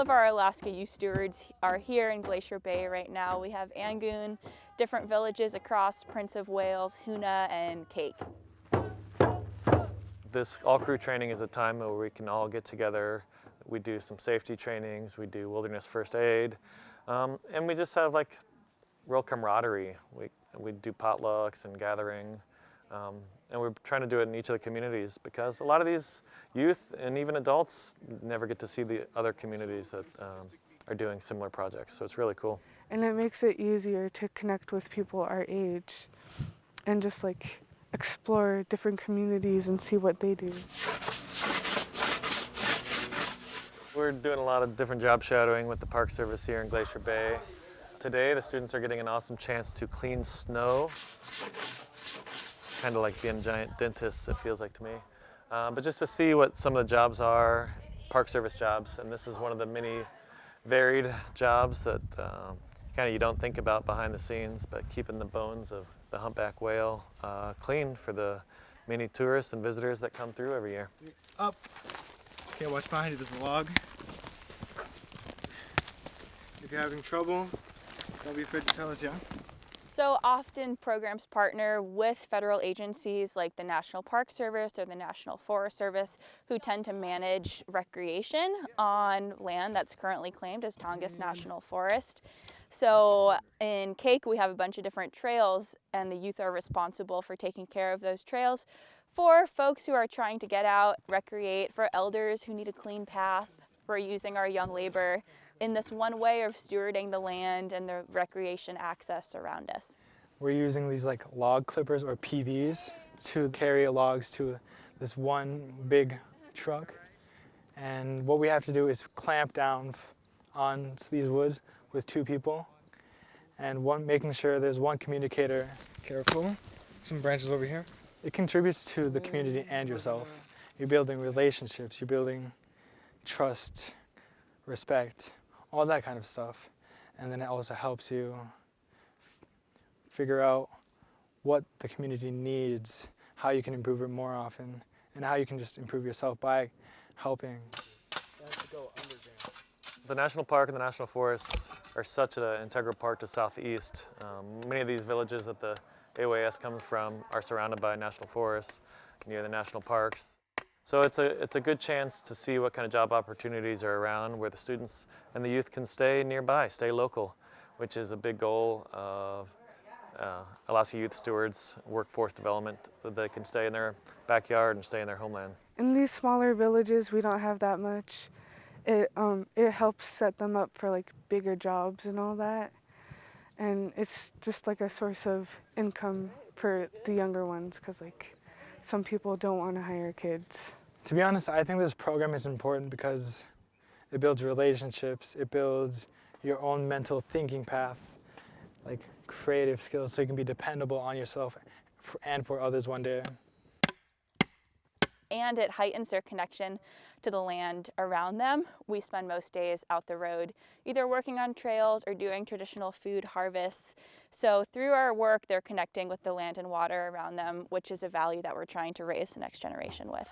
of our Alaska Youth Stewards are here in Glacier Bay right now. We have Angoon, different villages across Prince of Wales, Hoonah, and Kake. This all-crew training is a time where we can all get together. We do some safety trainings, we do wilderness first aid, and we just have like real camaraderie. We do potlucks and gathering, and we're trying to do it in each of the communities because a lot of these youth and even adults never get to see the other communities that are doing similar projects, so it's really cool. And it makes it easier to connect with people our age and just like explore different communities and see what they do. We're doing a lot of different job shadowing with the Park Service here in Glacier Bay. Today, the students are getting an awesome chance to clean snow. Kind of like being giant dentists, it feels like to me. But just to see what some of the jobs are, Park Service jobs, and this is one of the many varied jobs that kind of you don't think about behind the scenes, but keeping the bones of the humpback whale clean for the many tourists and visitors that come through every year. Up. Okay, watch behind you, there's a log. If you're having trouble, don't be afraid to tell us, yeah? So often programs partner with federal agencies like the National Park Service or the National Forest Service, who tend to manage recreation on land that's currently claimed as Tongass National Forest. So in Kake, we have a bunch of different trails, and the youth are responsible for taking care of those trails for folks who are trying to get out, recreate, for elders who need a clean path. We're using our young labor in this one way of stewarding the land and the recreation access around us. We're using these like log clippers or PVs to carry logs to this one big truck. And what we have to do is clamp down on these woods with two people, and making sure there's one communicator. Careful, some branches over here. It contributes to the community and yourself. You're building relationships, you're building trust, respect, all that kind of stuff. And then it also helps you figure out what the community needs, how you can improve it more often, and how you can just improve yourself by helping. The National Park and the National Forest are such an integral part to Southeast. Many of these villages that the AYS comes from are surrounded by national forests near the national parks. So it's a good chance to see what kind of job opportunities are around where the students and the youth can stay nearby, stay local, which is a big goal of Alaska Youth Stewards workforce development, so they can stay in their backyard and stay in their homeland. In these smaller villages, we don't have that much. It helps set them up for like bigger jobs and all that. And it's just like a source of income for the younger ones, because like some people don't want to hire kids. To be honest, I think this program is important because it builds relationships, it builds your own mental thinking path, like creative skills, so you can be dependable on yourself and for others one day. And it heightens their connection to the land around them. We spend most days out the road, either working on trails or doing traditional food harvests. So through our work, they're connecting with the land and water around them, which is a value that we're trying to raise the next generation with.